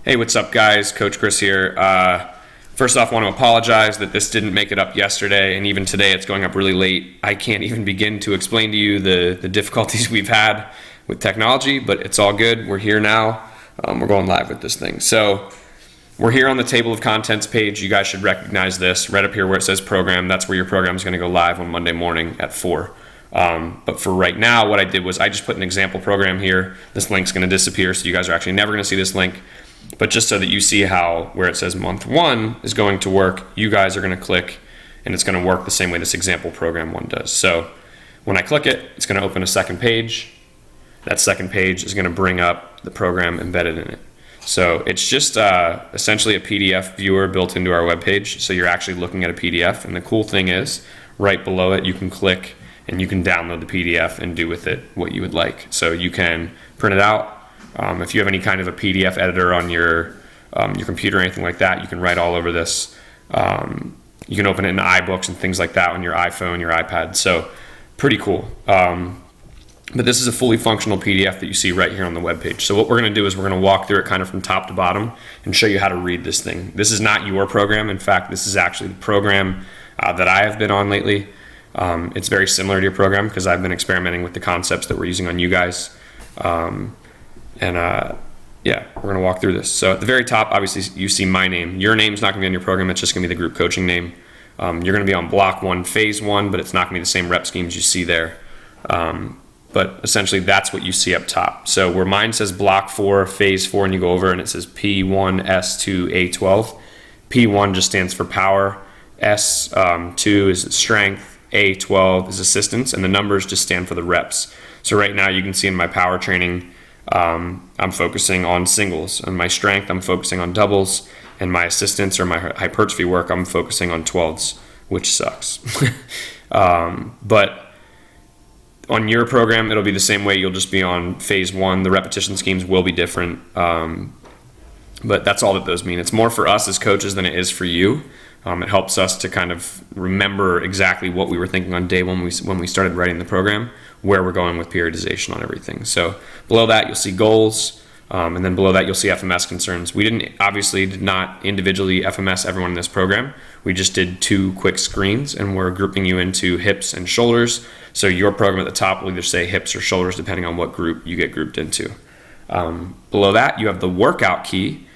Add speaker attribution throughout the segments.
Speaker 1: Hey, what's up, guys? Coach Chris here. First off, I want to apologize that this didn't make it up yesterday, and even today it's going up really late. I can't even begin to explain to you the difficulties we've had with technology, but it's all good. We're here now. We're going live with this thing. So we're here on the table of contents page. You guys should recognize this right up here where it says program. That's where your program is going to go live on Monday morning at 4. But for right now, what I did was I just put an example program here. This link's going to disappear, so you guys are actually never going to see this link. But just so that you see how where it says month 1 is going to work, you guys are going to click and it's going to work the same way this example program 1 does. So when I click it, it's going to open a second page. That second page is going to bring up the program embedded in it. So it's just essentially a PDF viewer built into our web page. So you're actually looking at a PDF. And the cool thing is right below it, you can click and you can download the PDF and do with it what you would like. So you can print it out. If you have any kind of a PDF editor on your computer or anything like that, you can write all over this. You can open it in iBooks and things like that on your iPhone, your iPad. So pretty cool. But this is a fully functional PDF that you see right here on the web page. So what we're going to do is we're going to walk through it kind of from top to bottom and show you how to read this thing. This is not your program. In fact, this is actually the program that I have been on lately. It's very similar to your program because I've been experimenting with the concepts that we're using on you guys. Yeah, we're going to walk through this. So at the very top, obviously, you see my name. Your name's not going to be on your program. It's just going to be the group coaching name. You're going to be on block 1, phase 1, but it's not going to be the same rep schemes you see there. But essentially, that's what you see up top. So where mine says block 4, phase 4, and you go over and it says P1, S2, A12. P1 just stands for power. S2 is strength. A12 is assistance. And the numbers just stand for the reps. So right now, you can see in my power training, I'm focusing on singles. On my strength, I'm focusing on doubles. And my assistance or my hypertrophy work, I'm focusing on 12s, which sucks. But on your program, it'll be the same way. You'll just be on phase 1. The repetition schemes will be different. But that's all that those mean. It's more for us as coaches than it is for you. It helps us to kind of remember exactly what we were thinking on day 1 when we started writing the program, where we're going with periodization on everything. So below that, you'll see goals, and then below that, you'll see FMS concerns. We did not individually FMS everyone in this program. We just did 2 quick screens, and we're grouping you into hips and shoulders. So your program at the top will either say hips or shoulders, depending on what group you get grouped into. Below that, you have the workout key,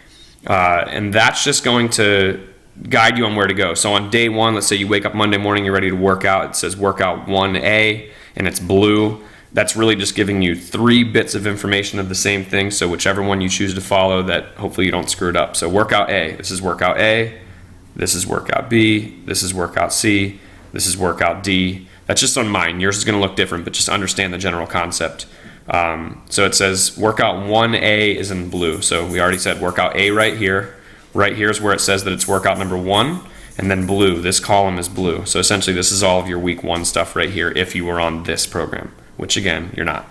Speaker 1: and that's just going to guide you on where to go. So on day 1, let's say you wake up Monday morning, you're ready to work out. It says workout 1A, and it's blue. That's really just giving you 3 bits of information of the same thing. So whichever one you choose to follow, that hopefully you don't screw it up. So workout A, this is workout A. This is workout B. This is workout C. This is workout D. That's just on mine. Yours is going to look different, but just understand the general concept. So it says workout 1A is in blue. So we already said workout A right here. Right here is where it says that it's workout number 1, and then blue. This column is blue. So essentially, this is all of your week 1 stuff right here if you were on this program, which again, you're not.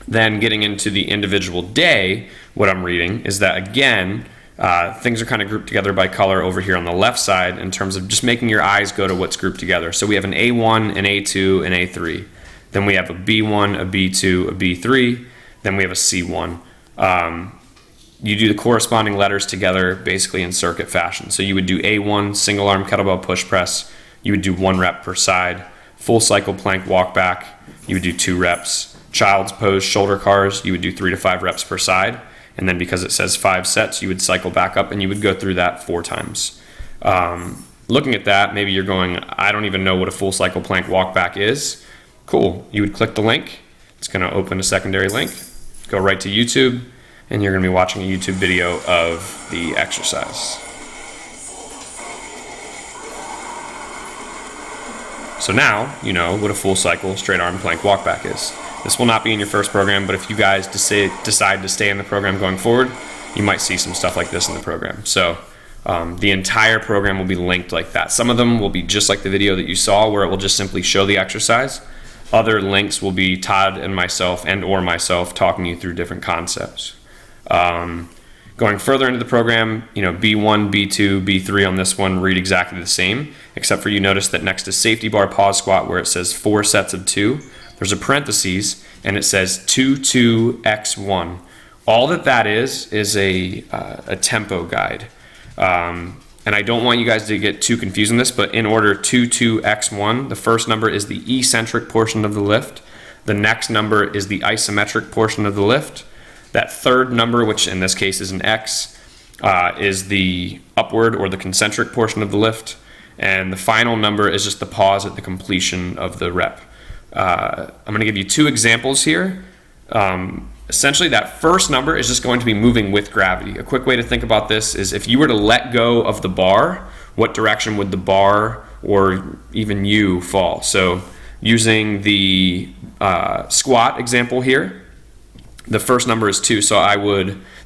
Speaker 1: Then getting into the individual day, what I'm reading is that again, things are kind of grouped together by color over here on the left side in terms of just making your eyes go to what's grouped together. So we have an A1, an A2, an A3. Then we have a B1, a B2, a B3. Then we have a C1. You do the corresponding letters together basically in circuit fashion. So you would do A1, single arm kettlebell push press. You would do 1 rep per side. Full cycle plank walk back. You would do 2 reps. Child's pose shoulder cars. You would do 3 to 5 reps per side. And then because it says 5 sets, you would cycle back up and you would go through that 4 times. Looking at that, maybe you're going, I don't even know what a full cycle plank walk back is. Cool. You would click the link. It's going to open a secondary link. Go right to YouTube. And you're going to be watching a YouTube video of the exercise. So now you know what a full cycle straight arm plank walk back is. This will not be in your first program, but if you guys decide to stay in the program going forward, you might see some stuff like this in the program. So the entire program will be linked like that. Some of them will be just like the video that you saw where it will just simply show the exercise. Other links will be Todd and myself talking you through different concepts. Going further into the program, B1, B2, B3 on this one read exactly the same, except for you notice that next to safety bar pause squat where it says 4 sets of 2, there's a parentheses and it says 2, 2, X1. All that is a tempo guide. And I don't want you guys to get too confused in this, but in order 2-2-X1, the first number is the eccentric portion of the lift. The next number is the isometric portion of the lift. That third number, which in this case is an X, is the upward or the concentric portion of the lift. And the final number is just the pause at the completion of the rep. I'm going to give you 2 examples here. Essentially, that first number is just going to be moving with gravity. A quick way to think about this is if you were to let go of the bar, what direction would the bar or even you fall? So using the squat example here, the first number is 2, so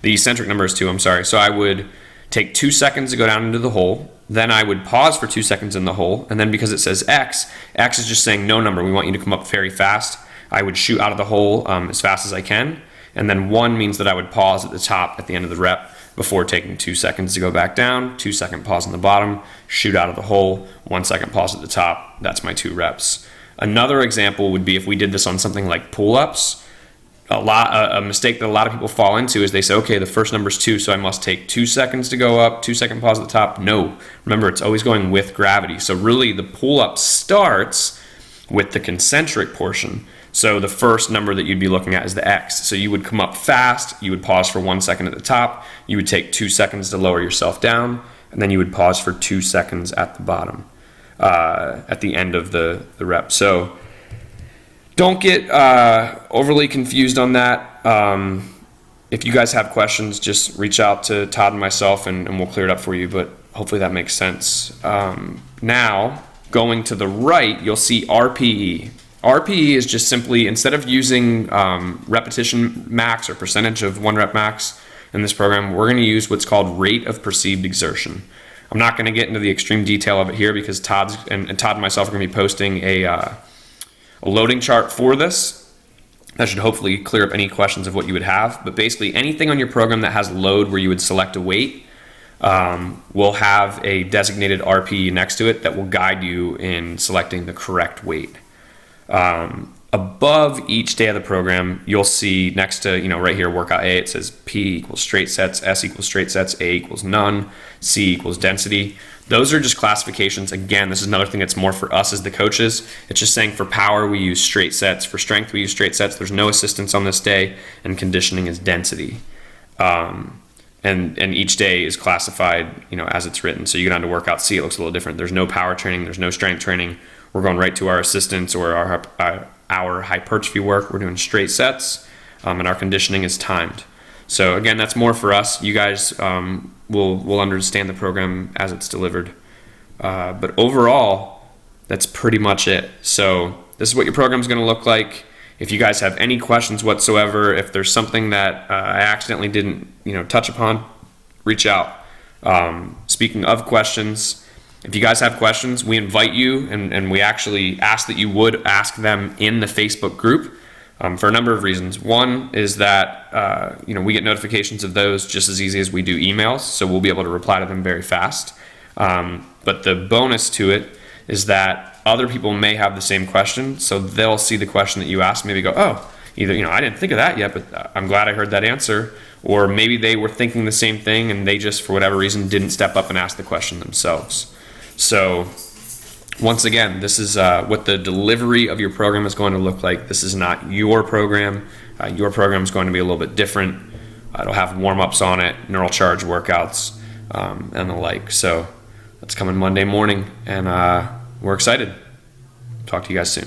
Speaker 1: the eccentric number is 2, I'm sorry. So I would take 2 seconds to go down into the hole, then I would pause for 2 seconds in the hole, and then because it says X is just saying no number, we want you to come up very fast. I would shoot out of the hole as fast as I can, and then 1 means that I would pause at the top at the end of the rep before taking 2 seconds to go back down, 2 second pause on the bottom, shoot out of the hole, 1 second pause at the top. That's my 2 reps. Another example would be if we did this on something like pull-ups. A mistake that a lot of people fall into is they say, okay, the first number is 2, so I must take 2 seconds to go up, 2 second pause at the top. No, remember, it's always going with gravity. So really the pull-up starts with the concentric portion. So the first number that you'd be looking at is the X. So you would come up fast, you would pause for 1 second at the top, you would take 2 seconds to lower yourself down, and then you would pause for 2 seconds at the bottom, at the end of the rep. So don't get overly confused on that. If you guys have questions, just reach out to Todd and myself and we'll clear it up for you, but hopefully that makes sense. Now, going to the right, you'll see RPE. RPE is just simply, instead of using repetition max or percentage of 1 rep max in this program, we're going to use what's called rate of perceived exertion. I'm not going to get into the extreme detail of it here because Todd and myself are going to be posting a loading chart for this. That should hopefully clear up any questions of what you would have. But basically, anything on your program that has load where you would select a weight will have a designated RPE next to it that will guide you in selecting the correct weight. Above each day of the program, you'll see next to, right here, workout A, it says P equals straight sets, S equals straight sets, A equals none, C equals density. Those are just classifications. Again, this is another thing that's more for us as the coaches. It's just saying for power, we use straight sets. For strength, we use straight sets. There's no assistance on this day, and conditioning is density. And each day is classified, as it's written. So you go down to workout C, it looks a little different. There's no power training. There's no strength training. We're going right to our assistance or our hypertrophy work. We're doing straight sets, and our conditioning is timed. So again, that's more for us. You guys will understand the program as it's delivered. But overall, that's pretty much it. So this is what your program is going to look like. If you guys have any questions whatsoever, if there's something that I accidentally didn't touch upon, reach out. Speaking of questions, if you guys have questions, we invite you and we actually ask that you would ask them in the Facebook group for a number of reasons. One is that we get notifications of those just as easy as we do emails, so we'll be able to reply to them very fast. But the bonus to it is that other people may have the same question, so they'll see the question that you asked, maybe go, oh, either I didn't think of that yet, but I'm glad I heard that answer. Or maybe they were thinking the same thing and they just, for whatever reason, didn't step up and ask the question themselves. So once again, this is what the delivery of your program is going to look like. This is not your program. Your program is going to be a little bit different. It'll have warm-ups on it, neural charge workouts, and the like. So that's coming Monday morning, and we're excited. Talk to you guys soon.